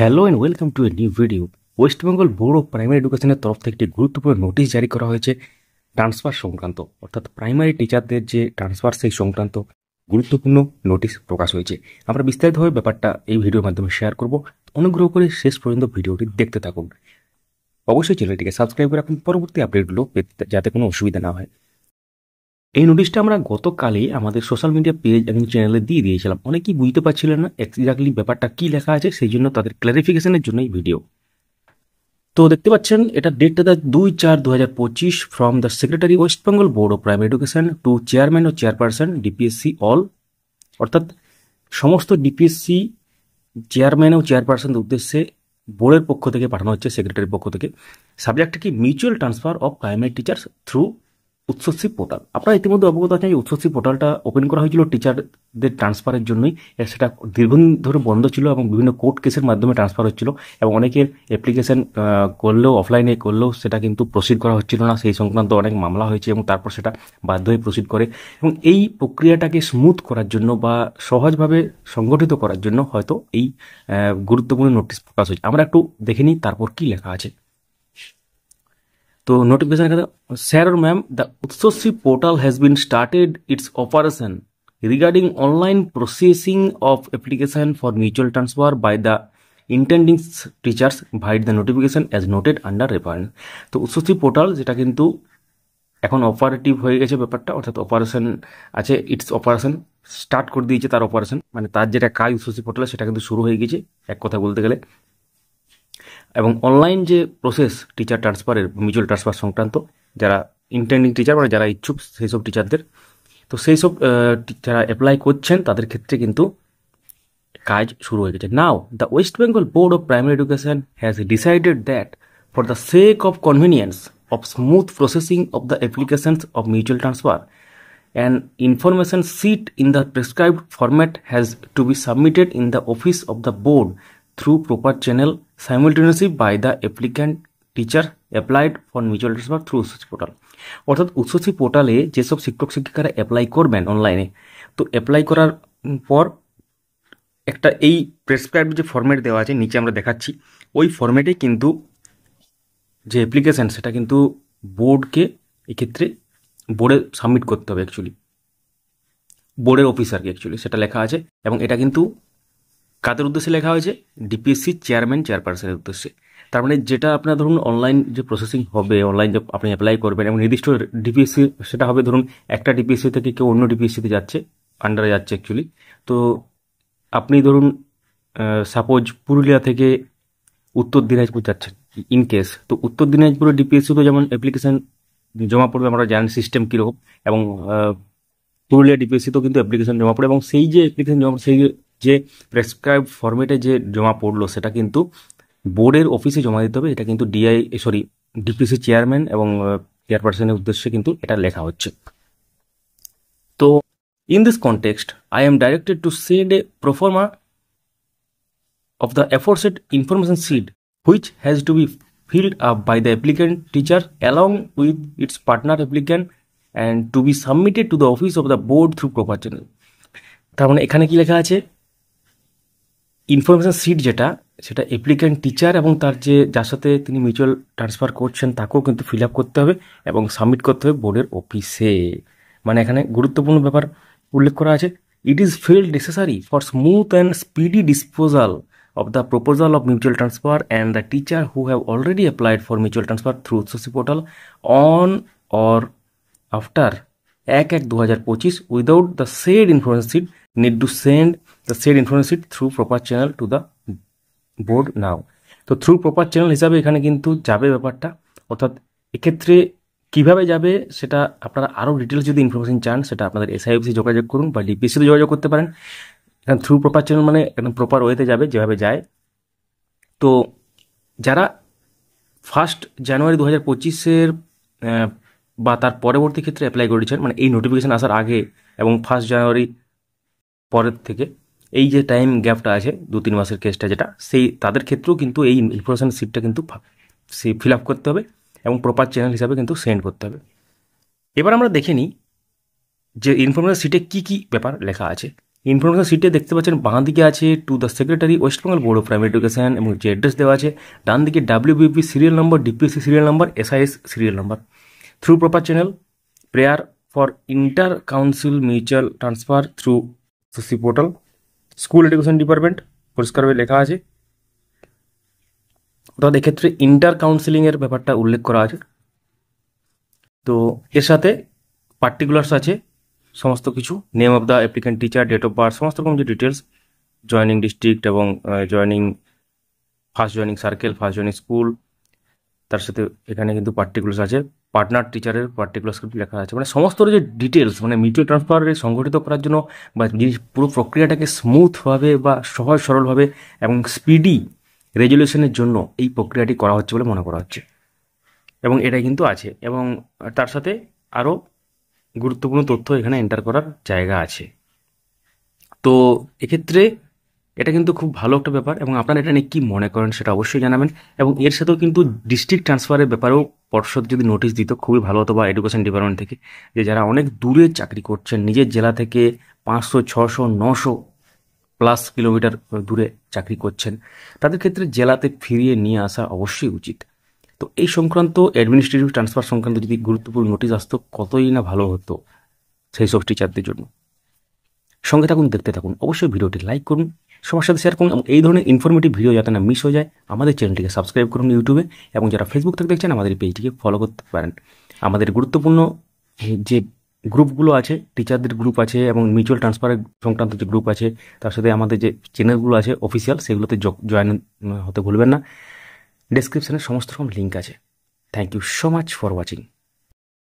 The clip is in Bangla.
Hello and welcome to a new video. West Bengal board of primary এডুকেশনের তরফ থেকে একটি গুরুত্বপূর্ণ নোটিশ জারি করা হয়েছে ট্রান্সফার সংক্রান্ত, অর্থাৎ প্রাইমারি টিচারদের যে ট্রান্সফার সেই সংক্রান্ত গুরুত্বপূর্ণ নোটিশ প্রকাশ হয়েছে। আমরা বিস্তারিতভাবে ব্যাপারটা এই ভিডিওর মাধ্যমে শেয়ার করব। অনুগ্রহ করে শেষ পর্যন্ত ভিডিওটি দেখতে থাকুন। অবশ্যই চ্যানেলটিকে সাবস্ক্রাইব করে রাখুন পরবর্তী আপডেটগুলো পেতে, যাতে কোনো অসুবিধা না হয়। এই নোটিশটা আমরা গতকালই আমাদের সোশ্যাল মিডিয়া পেজ এবং চ্যানেলে দিয়ে দিয়েছিলাম। অনেকেই বুঝতে পারছিলেন না এক্স্যাক্টলি ব্যাপারটা কি লেখা আছে, সেই জন্য তাদের ক্লারিফিকেশনের জন্য এই ভিডিও। তো দেখতে পাচ্ছেন এটা ডেটটা 2/4/2025 from the secretary West Bengal board of primary education to chairman ও চেয়ারপারসন ডিপিএসসি অল, অর্থাৎ সমস্ত ডিপিএসসি চেয়ারম্যান ও চেয়ারপারসনদের উদ্দেশ্যে বোর্ডের পক্ষ থেকে পাঠানো হচ্ছে, সেক্রেটারির পক্ষ থেকে। সাবজেক্টটা কি? Mutual transfer of primary teachers through Utsashree portal. আপনারা ইতিমধ্যে অবগত আছেন যে উৎসশ্রী পোর্টালটা ওপেন করা হয়েছিল টিচারদের ট্রান্সফারের জন্যই। সেটা দীর্ঘদিন ধরে বন্ধ ছিল এবং বিভিন্ন কোর্ট কেসের মাধ্যমে ট্রান্সফার হচ্ছিল এবং অনেকের অ্যাপ্লিকেশন করলেও অফলাইনে করলেও সেটা কিন্তু প্রসিড করা হচ্ছিল না। সেই সংক্রান্ত অনেক মামলা হয়েছে এবং তারপর সেটা বাধ্য হয়ে প্রসিড করে। এবং এই প্রক্রিয়াটাকে স্মুথ করার জন্য বা সহজভাবে সংগঠিত করার জন্য হয়তো এই গুরুত্বপূর্ণ নোটিশ প্রকাশ হয়েছে। আমরা একটু দেখে নিই তারপর কি লেখা আছে। তো নোটিফিকেশন এখানে, sir or ma'am, the Utsashree portal has been started its operation regarding online processing of application for mutual transfer by the intending teachers vide the notification as noted under reference. তো উৎসশ্রী পোর্টাল যেটা কিন্তু এখন অপারেটিভ হয়ে গেছে ব্যাপারটা, অর্থাৎ অপারেশন আছে, ইটস অপারেশন স্টার্ট করে দিয়েছে তার অপারেশন, মানে তার যেটা কাজ উৎসশ্রী পোর্টালে সেটা কিন্তু শুরু হয়ে গেছে এক কথা বলতে গেলে। এবং অনলাইন যে প্রসেস টিচার ট্রান্সফারের, মিউচুয়াল ট্রান্সফার সংক্রান্ত, যারা ইন্টেন্ডিং টিচার মানে যারা ইচ্ছুক সেই সব টিচারদের, তো সেই সব যারা অ্যাপ্লাই করছেন তাদের ক্ষেত্রে কিন্তু কাজ শুরু হয়ে গেছে। Now the West Bengal board of primary education has decided that for the sake of convenience of smooth processing of the applications of mutual transfer an information sheet in the prescribed format has to be submitted in the office of the board through proper channel simultaneously by the applicant teacher applied for mutual transfer through Utsashree portal. অর্থাৎ উৎসশ্রী পোর্টালে যেসব শিক্ষক শিক্ষিকারা অ্যাপ্লাই করবেন অনলাইনে, তো অ্যাপ্লাই করার পর একটা এই প্রেসক্রাইবড যে ফরম্যাট দেওয়া আছে নিচে আমরা দেখাচ্ছি, ওই ফরম্যাটে কিন্তু যে অ্যাপ্লিকেশান সেটা কিন্তু বোর্ডকে এক্ষেত্রে বোর্ডে সাবমিট করতে হবে, অ্যাকচুয়ালি বোর্ডের অফিসারকে অ্যাকচুয়ালি সেটা লেখা আছে। এবং এটা কিন্তু কাদের উদ্দেশ্যে লেখা হয়েছে? ডিপিএসসি চেয়ারম্যান চেয়ারপারসনের উদ্দেশ্যে। তার মানে যেটা আপনার ধরুন অনলাইন যে প্রসেসিং হবে, অনলাইন যে আপনি অ্যাপ্লাই করবেন এবং নির্দিষ্ট ডিপিএসসি সেটা হবে, ধরুন একটা ডিপিএসসি থেকে কেউ অন্য ডিপিএসসিতে যাচ্ছে, আন্ডারে যাচ্ছে অ্যাকচুয়ালি। তো আপনি ধরুন সাপোজ পুরুলিয়া থেকে উত্তর দিনাজপুর যাচ্ছেন ইন কেস, তো উত্তর দিনাজপুরের ডিপিএসসি তো যেমন অ্যাপ্লিকেশন জমা পড়বে, আমরা জানি সিস্টেম কীরকম, এবং পুরুলিয়া ডিপিএসসি তো কিন্তু অ্যাপ্লিকেশন জমা পড়ে, এবং সেই যে অ্যাপ্লিকেশন জমা, সেই যে প্রেসক্রাইব ফরম্যাটে যে জমা পড়লো সেটা কিন্তু বোর্ডের অফিসে জমা দিতে হবে। এটা কিন্তু ডিপিএসসি চেয়ারম্যান এবং চেয়ারপারসনের উদ্দেশ্যে কিন্তু এটা লেখা হচ্ছে। তো in this context I am directed to send A proforma of the aforesaid information sheet which has to be filled up by the applicant teacher along with its partner applicant and to be submitted to the office of the board through proper channel। তার মানে এখানে কি লেখা আছে? ইনফরমেশন শিট যেটা, সেটা অ্যাপ্লিক্যান্ট টিচার এবং তার যে যার সাথে তিনি মিউচুয়াল ট্রান্সফার করছেন তাকেও কিন্তু ফিল আপ করতে হবে এবং সাবমিট করতে হবে বোর্ডের অফিসে। মানে এখানে গুরুত্বপূর্ণ ব্যাপার উল্লেখ করা আছে, it is field necessary for smooth and speedy disposal of the proposal of mutual transfer and the teacher who have already applied for mutual transfer through Utsashree portal on or after 1/1/2025 without the said information sheet need to send the said information sheet through proper channel to the board now। তো থ্রু প্রপার চ্যানেল হিসাবে এখানে কিন্তু যাবে ব্যাপারটা, অর্থাৎ এক্ষেত্রে কীভাবে যাবে সেটা আপনারা আরও ডিটেলস যদি ইনফরমেশন চান সেটা আপনাদের এসআইএফসি যোগাযোগ করুন বা ডিপিএসসিতে যোগাযোগ করতে পারেন। এখানে থ্রু প্রপার চ্যানেল মানে একদম প্রপার ওয়েতে যাবে যেভাবে যায়। তো যারা 1 জানুয়ারি 2025 বা তার পরবর্তী ক্ষেত্রে অ্যাপ্লাই করেছেন, মানে এই নোটিফিকেশান আসার আগে এবং 1 জানুয়ারি পরের থেকে এই যে টাইম গ্যাপটা আছে 2-3 মাসের কেসটা যেটা, সেই তাদের ক্ষেত্রেও কিন্তু এই ইনফরমেশান শিটটা কিন্তু ফিল আপ করতে হবে এবং প্রপার চ্যানেল হিসাবে কিন্তু সেন্ড করতে হবে। এবার আমরা দেখে নিই যে ইনফরমেশান শিটে কী কী ব্যাপার লেখা আছে। ইনফরমেশন শিটে দেখতে পাচ্ছেন বাঁ দিকে আছে to the secretary West Bengal board of primary education এবং যে অ্যাড্রেস দেওয়া আছে, ডান দিকে WBP serial number, DPSC serial number, SIS serial number. Through proper channel, prayer for inter council mutual transfer through CC portal, school education department পরিষ্কারভাবে লেখা আছে। অর্থাৎ এক্ষেত্রে ইন্টার কাউন্সিলিংয়ের ব্যাপারটা উল্লেখ করা আছে। তো এর সাথে পার্টিকুলার্স আছে সমস্ত কিছু, name of the applicant, teacher, date of birth, সমস্ত রকম যে ডিটেলস, জয়নিং ডিস্ট্রিক্ট এবং joining first joining circle, first joining school. তার সাথে এখানে কিন্তু পার্টিকুলার্স আছে, পার্টনার টিচারের পার্টিকুলার্স কিন্তু লেখা আছে, মানে সমস্ত যে ডিটেলস, মানে মিউচুয়াল ট্রান্সফার সংগঠিত করার জন্য বা পুরো প্রক্রিয়াটাকে স্মুথভাবে বা সহজ সরলভাবে এবং স্পিডি রেজুলেশনের জন্য এই প্রক্রিয়াটি করা হচ্ছে বলে মনে করা হচ্ছে, এবং এটা কিন্তু আছে। এবং তার সাথে আরও গুরুত্বপূর্ণ তথ্য এখানে এন্টার করার জায়গা আছে। তো এক্ষেত্রে এটা কিন্তু খুব ভালো একটা ব্যাপার, এবং আপনারা এটা নিয়ে কী মনে করেন সেটা অবশ্যই জানাবেন। এবং এর সাথেও কিন্তু ডিস্ট্রিক্ট ট্রান্সফারের ব্যাপারেও পর্ষদ যদি নোটিশ দিত খুবই ভালো হতো, বা এডুকেশন ডিপার্টমেন্ট থেকে, যে যারা অনেক দূরে চাকরি করছেন, নিজের জেলা থেকে 500, 600, 900 প্লাস কিলোমিটার দূরে চাকরি করছেন, তাদের ক্ষেত্রে জেলাতে ফিরিয়ে নিয়ে আসা অবশ্যই উচিত। তো এই সংক্রান্ত অ্যাডমিনিস্ট্রেটিভ ট্রান্সফার সংক্রান্ত যদি গুরুত্বপূর্ণ নোটিশ আসতো কতই না ভালো হতো সেই সব টিচারদের জন্য। সঙ্গে থাকুন, দেখতে থাকুন, অবশ্যই ভিডিওটি লাইক করুন, সবার সাথে শেয়ার করুন, এবং এই ধরনের ইনফরমেটিভ ভিডিও যাতে না মিস হয়ে যায় আমাদের চ্যানেলটিকে সাবস্ক্রাইব করুন ইউটিউবে, এবং যারা ফেসবুক থেকে দেখছেন আমাদের পেজটিকে ফলো করতে পারেন। আমাদের গুরুত্বপূর্ণ যে গ্রুপগুলো আছে, টিচারদের গ্রুপ আছে এবং মিউচুয়াল ট্রান্সফারের সংক্রান্ত যে গ্রুপ আছে, তার সাথে আমাদের যে চ্যানেলগুলো আছে অফিসিয়াল, সেগুলোতে জয়েন হতে ভুলবেন না। ডেসক্রিপশানে সমস্ত রকম লিঙ্ক আছে। Thank you so much for watching.